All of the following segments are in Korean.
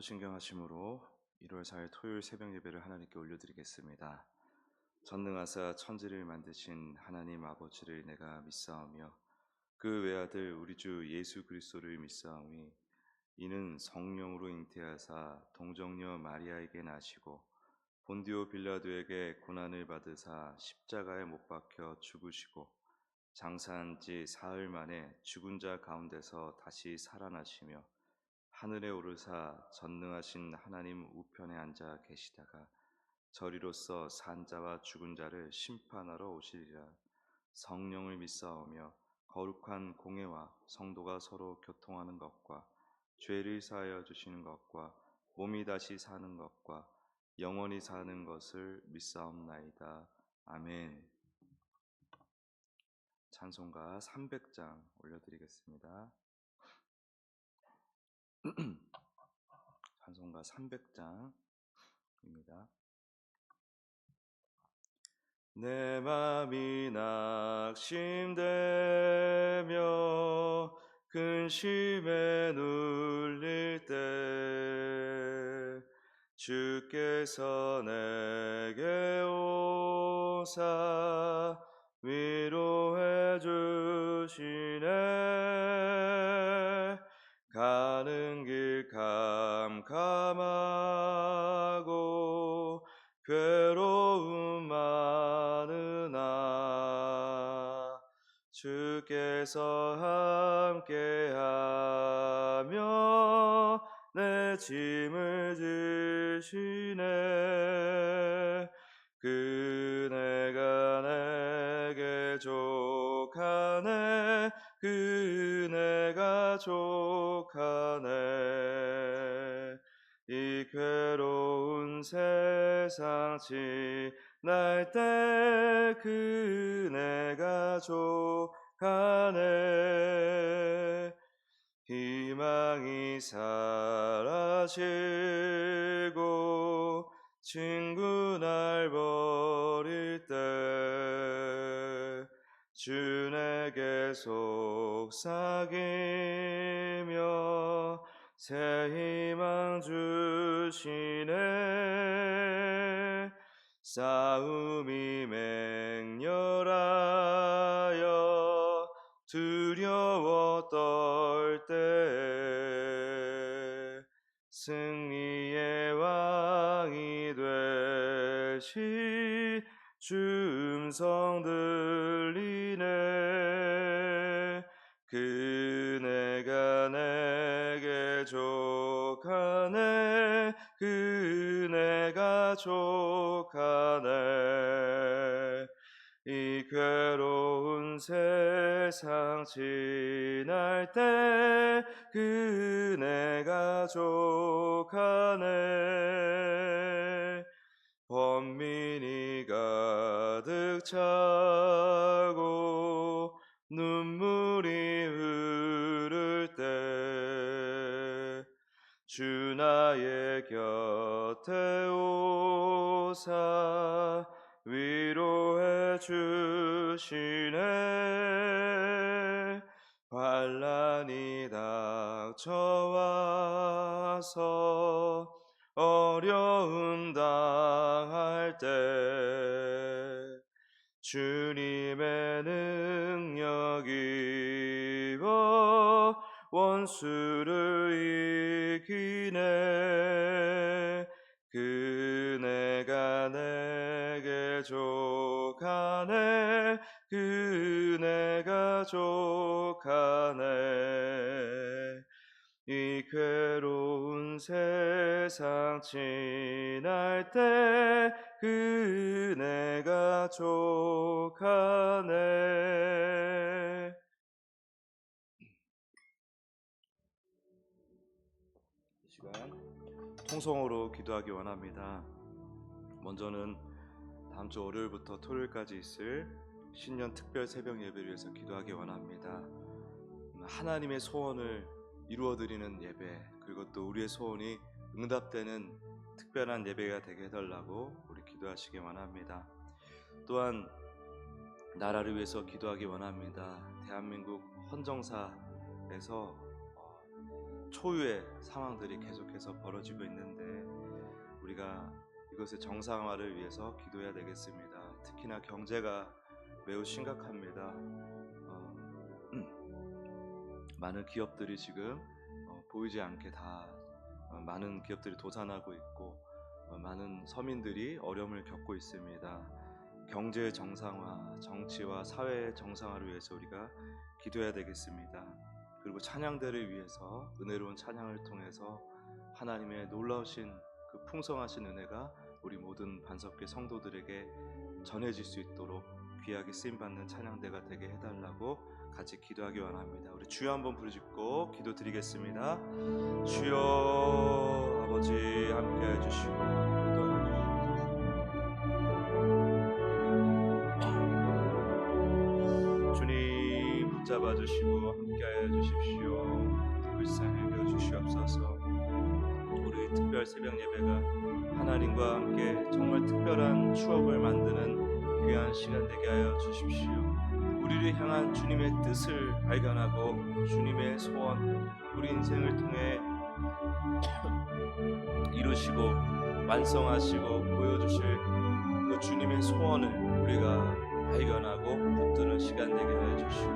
신경하심으로 1월 4일 토요일 새벽 예배를 하나님께 올려드리겠습니다. 전능하사 천지를 만드신 하나님 아버지를 내가 믿사오며 그 외아들 우리 주 예수 그리스도를 믿사오니 이는 성령으로 잉태하사 동정녀 마리아에게 나시고 본디오 빌라도에게 고난을 받으사 십자가에 못 박혀 죽으시고 장사한 지 사흘 만에 죽은 자 가운데서 다시 살아나시며 하늘에 오르사 전능하신 하나님 우편에 앉아 계시다가 저리로서 산 자와 죽은 자를 심판하러 오시리라. 성령을 믿사오며 거룩한 공회와 성도가 서로 교통하는 것과 죄를 사하여 주시는 것과 몸이 다시 사는 것과 영원히 사는 것을 믿사옵나이다. 아멘. 찬송가 300장 올려드리겠습니다. 찬송가 300장입니다. 내 맘이 낙심되며 근심에 눌릴 때 주께서 내게 오사 위로해 주시네. 가는 길 캄캄하고 괴로움 많으나 주께서 함께하며 내 짐을 지시네. 그네가 내게 족하네. 그네가 족하네. 이 괴로운 세상 지날 때 그네가 족하네. 희망이 사라지고 친구 날 버릴 때 주 내게 속삭이며 새 희망 주시네. 싸움이 맹렬하여 두려워 떨 때 승리의 왕이 되시 주 음성 들리네. 그네가 내게 족하네. 그네가 족하네. 이 괴로운 세상 지날 때 그네가 족하네. 번민이 가득 차고 눈물이 흐를 때 주 나의 곁에 오사 위로해 주시네. 환난이 닥쳐와서 어려움 당할 때 주님의 능력 입어 원수를 이기네. 그네가 내게 족하네. 그네가 족하네. 이 괴로운 세상 지날 때 그네가 족하네. 이 시간 통성으로 기도하기 원합니다. 먼저는 다음 주 월요일부터 토요일까지 있을 신년 특별 새벽 예배를 위해서 기도하기 원합니다. 하나님의 소원을 이루어드리는 예배, 그리고 또 우리의 소원이 응답되는 특별한 예배가 되게 해달라고 우리 기도하시기 원합니다. 또한 나라를 위해서 기도하기 원합니다. 대한민국 헌정사에서 초유의 상황들이 계속해서 벌어지고 있는데 우리가 이것의 정상화를 위해서 기도해야 되겠습니다. 특히나 경제가 매우 심각합니다. 많은 기업들이 지금 보이지 않게 다 많은 기업들이 도산하고 있고 많은 서민들이 어려움을 겪고 있습니다. 경제 정상화, 정치와 사회의 정상화를 위해서 우리가 기도해야 되겠습니다. 그리고 찬양대를 위해서 은혜로운 찬양을 통해서 하나님의 놀라우신 그 풍성하신 은혜가 우리 모든 반석교 성도들에게 전해질 수 있도록 귀하게 쓰임받는 찬양대가 되게 해달라고 같이 기도하기 원합니다. 우리 주여 한번 부르짖고 기도드리겠습니다. 주여 아버지 함께 해주시고 인도하여 주시옵소서. 주님 붙잡아 주시고 함께 해주십시오. 불쌍히 여겨 주시옵소서. 우리 특별 새벽 예배가 하나님과 함께 정말 특별한 추억을 만드는 귀한 시간 되게 하여 주십시오. 우리를 향한 주님의 뜻을 발견하고 주님의 소원, 우리 인생을 통해 이루시고 완성하시고 보여주실 그 주님의 소원을 우리가 발견하고 붙드는 시간 되게 하여 주시고,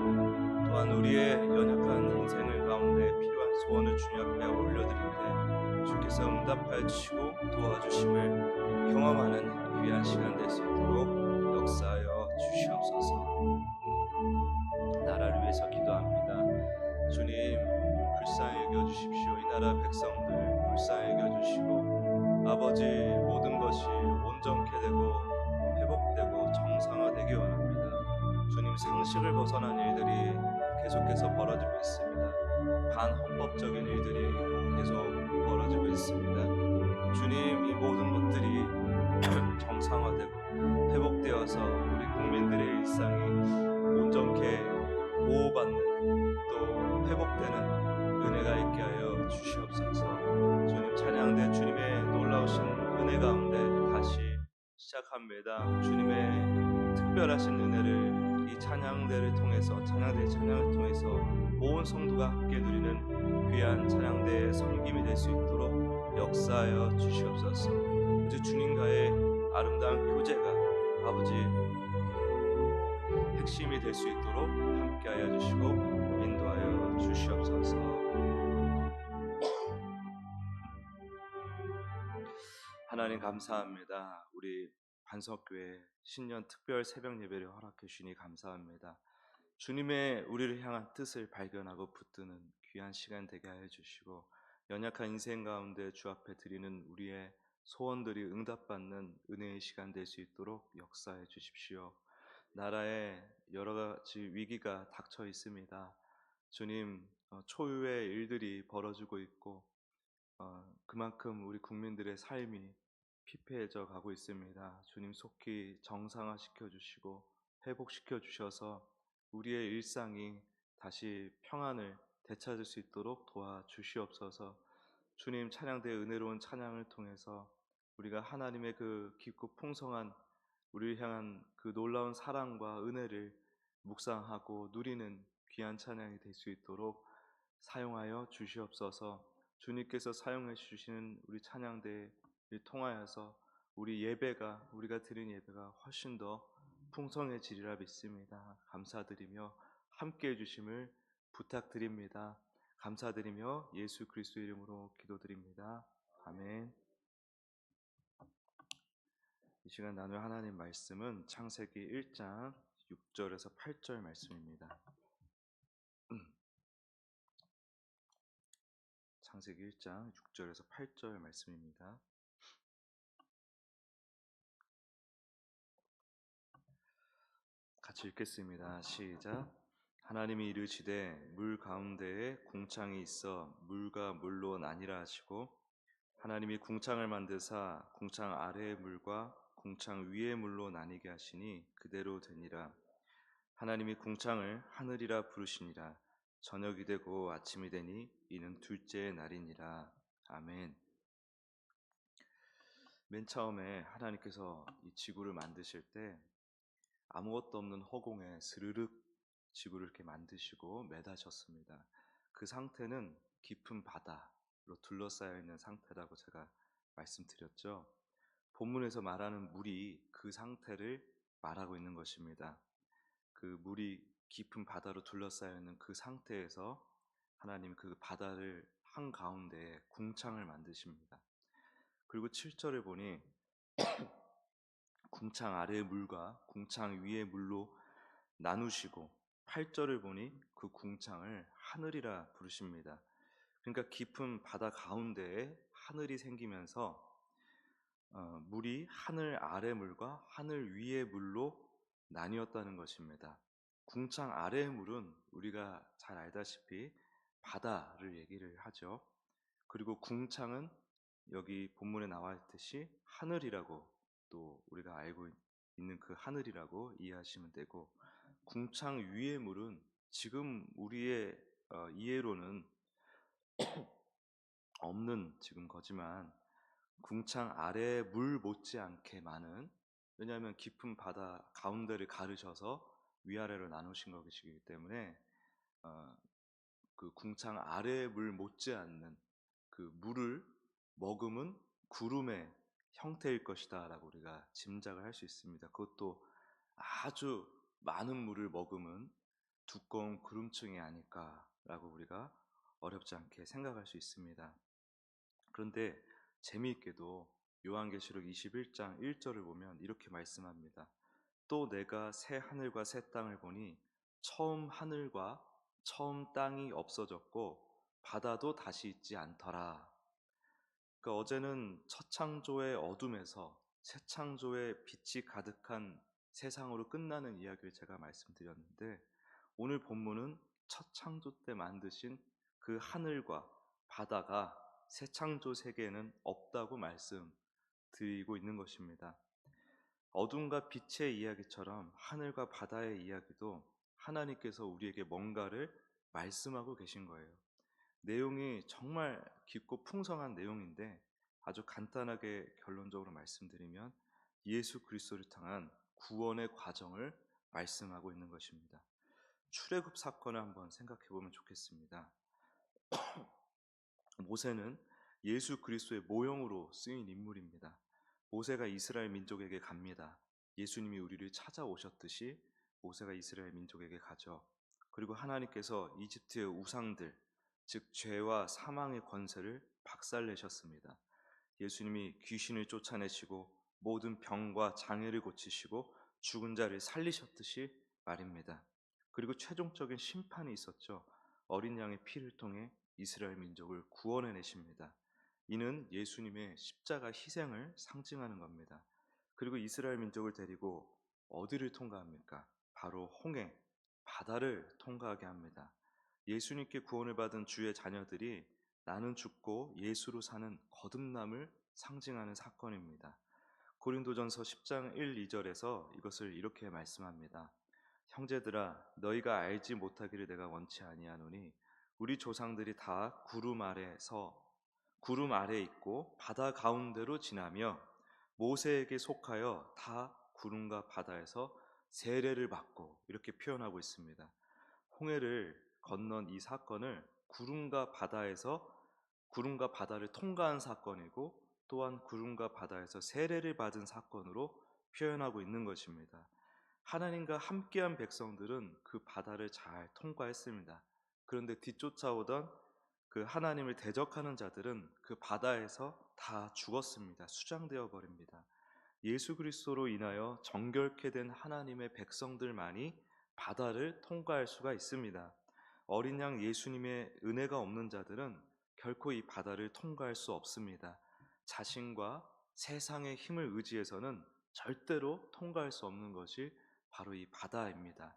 또한 우리의 연약한 인생을 가운데 필요한 소원을 주님 앞에 올려드릴 때 주께서 응답하여 주시고 도와주심을 경험하는 귀한 시간 될 수 있도록 역사하여 주시옵소서. 나라를 위해서 기도합니다. 주님 불쌍히 여겨주십시오. 이 나라 백성들 불쌍히 여겨주시고 아버지 모든 것이 온전케 되고 회복되고 정상화되기 원합니다. 주님 상식을 벗어난 일들이 계속해서 벌어지고 있습니다. 반헌법적인 일들이 계속 벌어지고 있습니다. 주님 이 모든 것들이 정상화되고 회복되어서 우리 국민들의 일상이 온전케 보호받는 또 회복되는 은혜가 있게 하여 주시옵소서. 주님 찬양대 주님의 놀라우신 은혜 가운데 다시 시작합니다. 주님의 특별하신 은혜를 이 찬양대를 통해서 찬양을 통해서 온 성도가 함께 누리는 귀한 찬양대의 섬김이 될 수 있도록 역사하여 주시옵소서. 이제 주님과의 아름다운 교제가 아버지 핵심이 될 수 있도록 함께하여 주시고 인도하여 주시옵소서. 하나님 감사합니다. 우리 반석교회 신년 특별 새벽 예배를 허락해 주시니 감사합니다. 주님의 우리를 향한 뜻을 발견하고 붙드는 귀한 시간 되게 하여 주시고, 연약한 인생 가운데 주 앞에 드리는 우리의 소원들이 응답받는 은혜의 시간 될 수 있도록 역사해 주십시오. 나라에 여러 가지 위기가 닥쳐 있습니다. 주님, 초유의 일들이 벌어지고 있고 그만큼 우리 국민들의 삶이 피폐해져 가고 있습니다. 주님 속히 정상화시켜 주시고 회복시켜 주셔서 우리의 일상이 다시 평안을 되찾을 수 있도록 도와주시옵소서. 주님 찬양대의 은혜로운 찬양을 통해서 우리가 하나님의 그 깊고 풍성한 우리를 향한 그 놀라운 사랑과 은혜를 묵상하고 누리는 귀한 찬양이 될 수 있도록 사용하여 주시옵소서. 주님께서 사용해 주시는 우리 찬양대를 통하여서 우리 예배가, 우리가 드린 예배가 훨씬 더 풍성해지리라 믿습니다. 감사드리며 함께해 주심을 부탁드립니다. 감사드리며 예수 그리스도 이름으로 기도드립니다. 아멘. 이 시간 나눌 하나님 말씀은 창세기 1장 6절에서 8절 말씀입니다. 창세기 1장 6절에서 8절 말씀입니다. 같이 읽겠습니다. 시작. 하나님이 이르시되 물 가운데에 궁창이 있어 물과 물로 나뉘라 하시고, 하나님이 궁창을 만드사 궁창 아래의 물과 궁창 위의 물로 나뉘게 하시니 그대로 되니라. 하나님이 궁창을 하늘이라 부르시니라. 저녁이 되고 아침이 되니 이는 둘째 날이니라. 아멘. 맨 처음에 하나님께서 이 지구를 만드실 때 아무것도 없는 허공에 스르륵 지구를 이렇게 만드시고 매다셨습니다. 그 상태는 깊은 바다로 둘러싸여 있는 상태라고 제가 말씀드렸죠. 본문에서 말하는 물이 그 상태를 말하고 있는 것입니다. 그 물이 깊은 바다로 둘러싸여 있는 그 상태에서 하나님 그 바다를 한가운데에 궁창을 만드십니다. 그리고 7절을 보니 궁창 아래의 물과 궁창 위의 물로 나누시고, 8절을 보니 그 궁창을 하늘이라 부르십니다. 그러니까 깊은 바다 가운데에 하늘이 생기면서 물이 하늘 아래 물과 하늘 위의 물로 나뉘었다는 것입니다. 궁창 아래의 물은 우리가 잘 알다시피 바다를 얘기를 하죠. 그리고 궁창은 여기 본문에 나와 있듯이 하늘이라고, 또 우리가 알고 있는 그 하늘이라고 이해하시면 되고, 궁창 위의 물은 지금 우리의 이해로는 없는 지금 거지만 궁창 아래에 물 못지않게 많은, 왜냐하면 깊은 바다 가운데를 가르셔서 위아래로 나누신 것이기 때문에 어, 그 궁창 아래에 물 못지않는 그 물을 머금은 구름의 형태일 것이다 라고 우리가 짐작을 할 수 있습니다. 그것도 아주 많은 물을 머금은 두꺼운 구름층이 아닐까라고 우리가 어렵지 않게 생각할 수 있습니다. 그런데 재미있게도 요한계시록 21장 1절을 보면 이렇게 말씀합니다. 또 내가 새 하늘과 새 땅을 보니 처음 하늘과 처음 땅이 없어졌고 바다도 다시 있지 않더라. 그러니까 어제는 첫 창조의 어둠에서 새 창조의 빛이 가득한 세상으로 끝나는 이야기를 제가 말씀드렸는데, 오늘 본문은 첫 창조 때 만드신 그 하늘과 바다가 새 창조 세계에는 없다고 말씀드리고 있는 것입니다. 어둠과 빛의 이야기처럼 하늘과 바다의 이야기도 하나님께서 우리에게 뭔가를 말씀하고 계신 거예요. 내용이 정말 깊고 풍성한 내용인데, 아주 간단하게 결론적으로 말씀드리면 예수 그리스도를 통한 구원의 과정을 말씀하고 있는 것입니다. 출애굽 사건을 한번 생각해 보면 좋겠습니다. 모세는 예수 그리스도의 모형으로 쓰인 인물입니다. 모세가 이스라엘 민족에게 갑니다. 예수님이 우리를 찾아오셨듯이 모세가 이스라엘 민족에게 가죠. 그리고 하나님께서 이집트의 우상들, 즉 죄와 사망의 권세를 박살내셨습니다. 예수님이 귀신을 쫓아내시고 모든 병과 장애를 고치시고 죽은 자를 살리셨듯이 말입니다. 그리고 최종적인 심판이 있었죠. 어린 양의 피를 통해 이스라엘 민족을 구원해내십니다. 이는 예수님의 십자가 희생을 상징하는 겁니다. 그리고 이스라엘 민족을 데리고 어디를 통과합니까? 바로 홍해, 바다를 통과하게 합니다. 예수님께 구원을 받은 주의 자녀들이 나는 죽고 예수로 사는 거듭남을 상징하는 사건입니다. 고린도전서 10장 1, 2절에서 이것을 이렇게 말씀합니다. 형제들아, 너희가 알지 못하기를 내가 원치 아니하노니 우리 조상들이 다 구름 아래 있고 바다 가운데로 지나며 모세에게 속하여 다 구름과 바다에서 세례를 받고, 이렇게 표현하고 있습니다. 홍해를 건넌 이 사건을 구름과 바다를 통과한 사건이고, 또한 구름과 바다에서 세례를 받은 사건으로 표현하고 있는 것입니다. 하나님과 함께한 백성들은 그 바다를 잘 통과했습니다. 그런데 뒤쫓아오던 그 하나님을 대적하는 자들은 그 바다에서 다 죽었습니다. 수장되어 버립니다. 예수 그리스도로 인하여 정결케 된 하나님의 백성들만이 바다를 통과할 수가 있습니다. 어린 양 예수님의 은혜가 없는 자들은 결코 이 바다를 통과할 수 없습니다. 자신과 세상의 힘을 의지해서는 절대로 통과할 수 없는 것이 바로 이 바다입니다.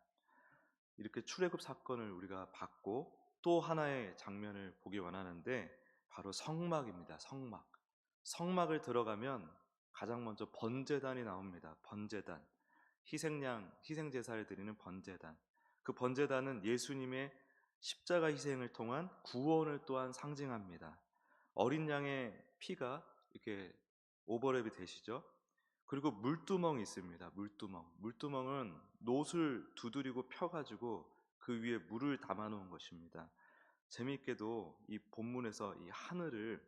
이렇게 출애굽 사건을 우리가 봤고, 또 하나의 장면을 보기 원하는데 바로 성막입니다. 성막을 들어가면 가장 먼저 번제단이 나옵니다. 번제단, 희생제사를 드리는 번제단. 그 번제단은 예수님의 십자가 희생을 통한 구원을 또한 상징합니다. 어린 양의 피가 이렇게 오버랩이 되시죠. 그리고 물두멍이 있습니다. 물두멍은 놋을 두드리고 펴가지고 그 위에 물을 담아 놓은 것입니다. 재미있게도 이 본문에서 이 하늘을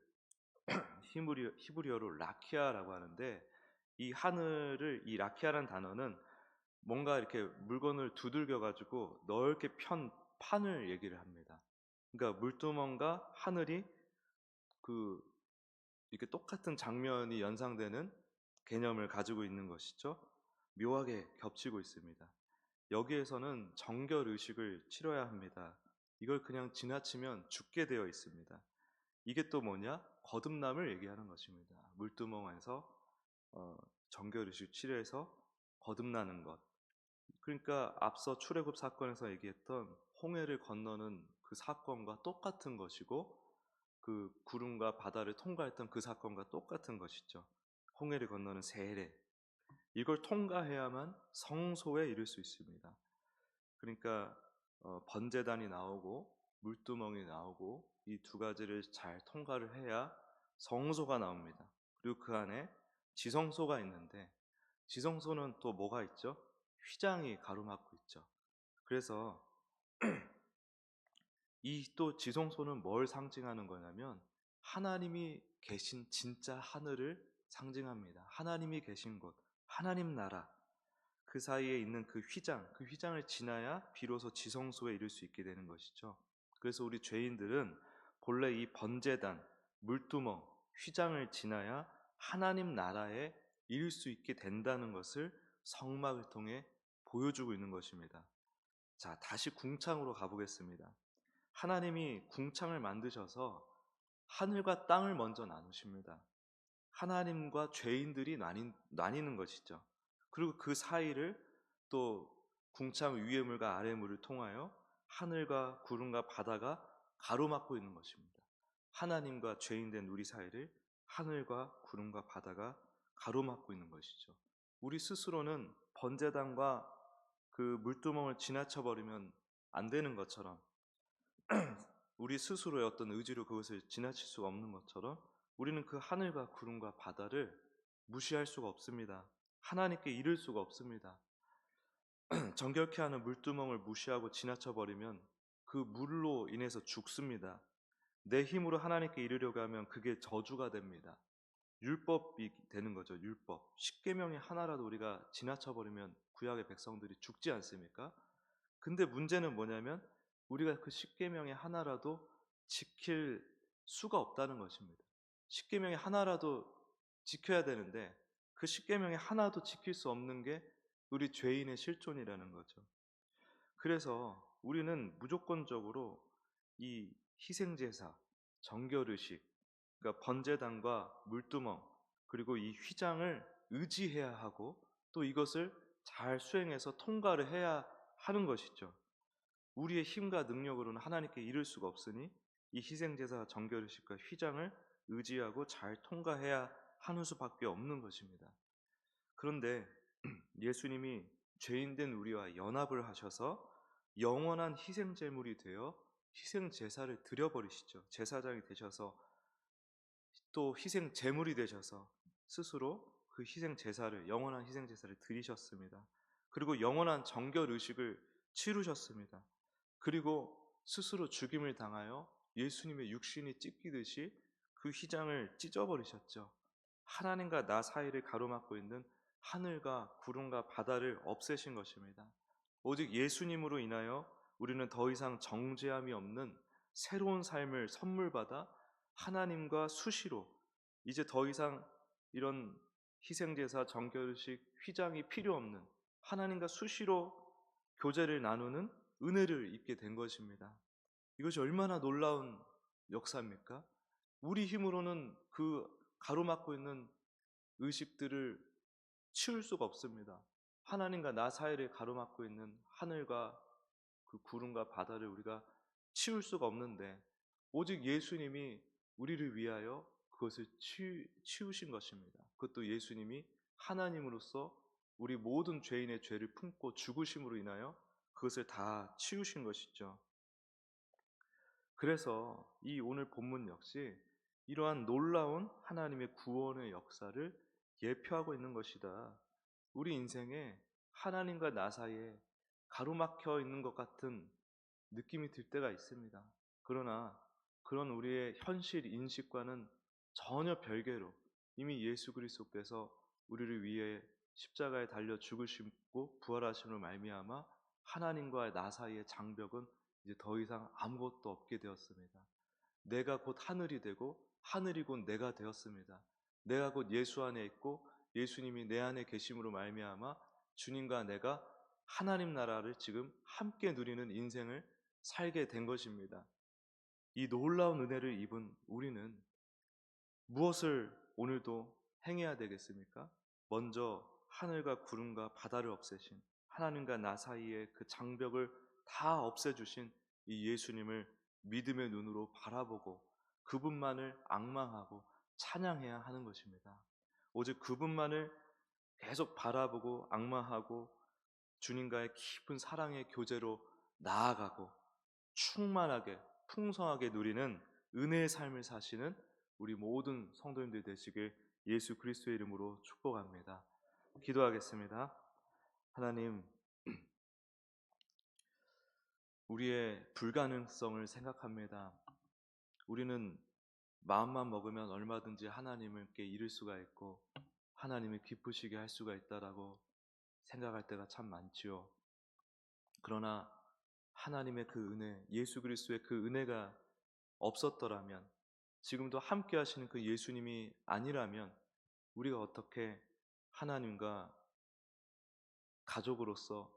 히브리어로 라키아라고 하는데, 이 하늘을, 이 라키아라는 단어는 뭔가 이렇게 물건을 두들겨 가지고 넓게 편 판을 얘기를 합니다. 그러니까 물두멍과 하늘이 그 이렇게 똑같은 장면이 연상되는 개념을 가지고 있는 것이죠. 묘하게 겹치고 있습니다. 여기에서는 정결 의식을 치러야 합니다. 이걸 그냥 지나치면 죽게 되어 있습니다. 이게 또 뭐냐? 거듭남을 얘기하는 것입니다. 물두멍에서 정결 의식 치료해서 거듭나는 것. 그러니까 앞서 출애굽 사건에서 얘기했던 홍해를 건너는 그 사건과 똑같은 것이고, 그 구름과 바다를 통과했던 그 사건과 똑같은 것이죠. 홍해를 건너는 세례. 이걸 통과해야만 성소에 이를 수 있습니다. 그러니까 번제단이 나오고 물두멍이 나오고 이 두 가지를 잘 통과를 해야 성소가 나옵니다. 그리고 그 안에 지성소가 있는데, 지성소는 또 뭐가 있죠? 휘장이 가로막고 있죠. 그래서 이 또 지성소는 뭘 상징하는 거냐면 하나님이 계신 진짜 하늘을 상징합니다. 하나님이 계신 곳, 하나님 나라, 그 사이에 있는 그 휘장을 지나야 비로소 지성소에 이를 수 있게 되는 것이죠. 그래서 우리 죄인들은 본래 이 번제단, 물두멍, 휘장을 지나야 하나님 나라에 이를 수 있게 된다는 것을 성막을 통해 보여주고 있는 것입니다. 자, 다시 궁창으로 가보겠습니다. 하나님이 궁창을 만드셔서 하늘과 땅을 먼저 나누십니다. 하나님과 죄인들이 나뉘는 것이죠. 그리고 그 사이를 또 궁창 위의 물과 아래 물을 통하여 하늘과 구름과 바다가 가로막고 있는 것입니다. 하나님과 죄인된 우리 사이를 하늘과 구름과 바다가 가로막고 있는 것이죠. 우리 스스로는 번제단과 그 물두멍을 지나쳐 버리면 안 되는 것처럼, 우리 스스로의 어떤 의지로 그것을 지나칠 수가 없는 것처럼, 우리는 그 하늘과 구름과 바다를 무시할 수가 없습니다. 하나님께 이를 수가 없습니다. 정결케 하는 물두멍을 무시하고 지나쳐 버리면 그 물로 인해서 죽습니다. 내 힘으로 하나님께 이르려고 하면 그게 저주가 됩니다. 율법이 되는 거죠. 율법. 십계명의 하나라도 우리가 지나쳐 버리면 구약의 백성들이 죽지 않습니까? 근데 문제는 뭐냐면 우리가 그 십계명의 하나라도 지킬 수가 없다는 것입니다. 십계명의 하나라도 지켜야 되는데 그 십계명의 하나도 지킬 수 없는 게 우리 죄인의 실존이라는 거죠. 그래서 우리는 무조건적으로 이 희생제사, 정결의식, 그러니까 번제단과 물두멍, 그리고 이 휘장을 의지해야 하고 또 이것을 잘 수행해서 통과를 해야 하는 것이죠. 우리의 힘과 능력으로는 하나님께 이를 수가 없으니 이 희생제사, 정결의식과 휘장을 의지하고 잘 통과해야 하는 수밖에 없는 것입니다. 그런데 예수님이 죄인된 우리와 연합을 하셔서 영원한 희생제물이 되어 희생제사를 드려버리시죠. 제사장이 되셔서 또 희생제물이 되셔서 스스로 그 희생제사를, 영원한 희생제사를 드리셨습니다. 그리고 영원한 정결의식을 치르셨습니다. 그리고 스스로 죽임을 당하여 예수님의 육신이 찢기듯이 그 휘장을 찢어버리셨죠. 하나님과 나 사이를 가로막고 있는 하늘과 구름과 바다를 없애신 것입니다. 오직 예수님으로 인하여 우리는 더 이상 정죄함이 없는 새로운 삶을 선물받아 하나님과 수시로 이제 더 이상 이런 희생제사, 정결식, 휘장이 필요 없는 하나님과 수시로 교제를 나누는 은혜를 입게 된 것입니다. 이것이 얼마나 놀라운 역사입니까? 우리 힘으로는 그 가로막고 있는 의식들을 치울 수가 없습니다. 하나님과 나 사이를 가로막고 있는 하늘과 그 구름과 바다를 우리가 치울 수가 없는데 오직 예수님이 우리를 위하여 그것을 치우신 것입니다. 그것도 예수님이 하나님으로서 우리 모든 죄인의 죄를 품고 죽으심으로 인하여 그것을 다 치우신 것이죠. 그래서 이 오늘 본문 역시 이러한 놀라운 하나님의 구원의 역사를 예표하고 있는 것이다. 우리 인생에 하나님과 나 사이에 가로막혀 있는 것 같은 느낌이 들 때가 있습니다. 그러나 그런 우리의 현실 인식과는 전혀 별개로 이미 예수 그리스도께서 우리를 위해 십자가에 달려 죽으시고 부활하심으로 말미암아 하나님과 나 사이의 장벽은 이제 더 이상 아무것도 없게 되었습니다. 내가 곧 하늘이 되고 하늘이 곧 내가 되었습니다. 내가 곧 예수 안에 있고 예수님이 내 안에 계심으로 말미암아 주님과 내가 하나님 나라를 지금 함께 누리는 인생을 살게 된 것입니다. 이 놀라운 은혜를 입은 우리는 무엇을 오늘도 행해야 되겠습니까? 먼저 하늘과 구름과 바다를 없애신 하나님과 나 사이의 그 장벽을 다 없애주신 이 예수님을 믿음의 눈으로 바라보고 그분만을 앙망하고 찬양해야 하는 것입니다. 오직 그분만을 계속 바라보고 앙망하고 주님과의 깊은 사랑의 교제로 나아가고 충만하게 풍성하게 누리는 은혜의 삶을 사시는 우리 모든 성도님들 되시길 예수 그리스도의 이름으로 축복합니다. 기도하겠습니다. 하나님, 우리의 불가능성을 생각합니다. 우리는 마음만 먹으면 얼마든지 하나님께 이룰 수가 있고 하나님을 기쁘시게 할 수가 있다라고 생각할 때가 참 많지요. 그러나 하나님의 그 은혜, 예수 그리스도의 그 은혜가 없었더라면, 지금도 함께 하시는 그 예수님이 아니라면 우리가 어떻게 하나님과 가족으로서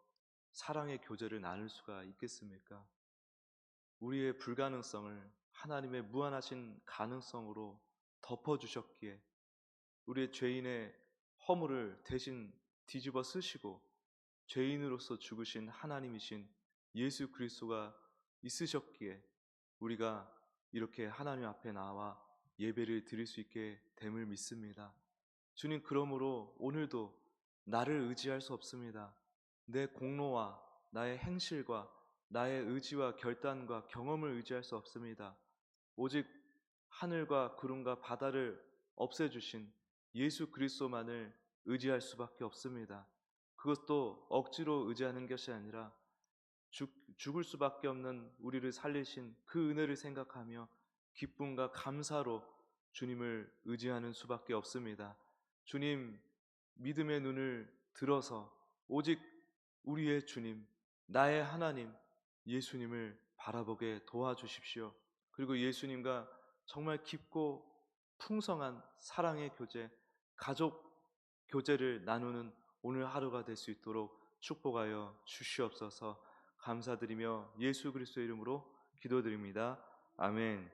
사랑의 교제를 나눌 수가 있겠습니까? 우리의 불가능성을 하나님의 무한하신 가능성으로 덮어주셨기에 우리의 죄인의 허물을 대신 뒤집어 쓰시고 죄인으로서 죽으신 하나님이신 예수 그리스도가 있으셨기에 우리가 이렇게 하나님 앞에 나와 예배를 드릴 수 있게 됨을 믿습니다. 주님, 그러므로 오늘도 나를 의지할 수 없습니다. 내 공로와 나의 행실과 나의 의지와 결단과 경험을 의지할 수 없습니다. 오직 하늘과 구름과 바다를 없애주신 예수 그리스도만을 의지할 수밖에 없습니다. 그것도 억지로 의지하는 것이 아니라 죽을 수밖에 없는 우리를 살리신 그 은혜를 생각하며 기쁨과 감사로 주님을 의지하는 수밖에 없습니다. 주님, 믿음의 눈을 들어서 오직 우리의 주님, 나의 하나님 예수님을 바라보게 도와주십시오. 그리고 예수님과 정말 깊고 풍성한 사랑의 교제, 가족 교제를 나누는 오늘 하루가 될 수 있도록 축복하여 주시옵소서. 감사드리며 예수 그리스도의 이름으로 기도드립니다. 아멘.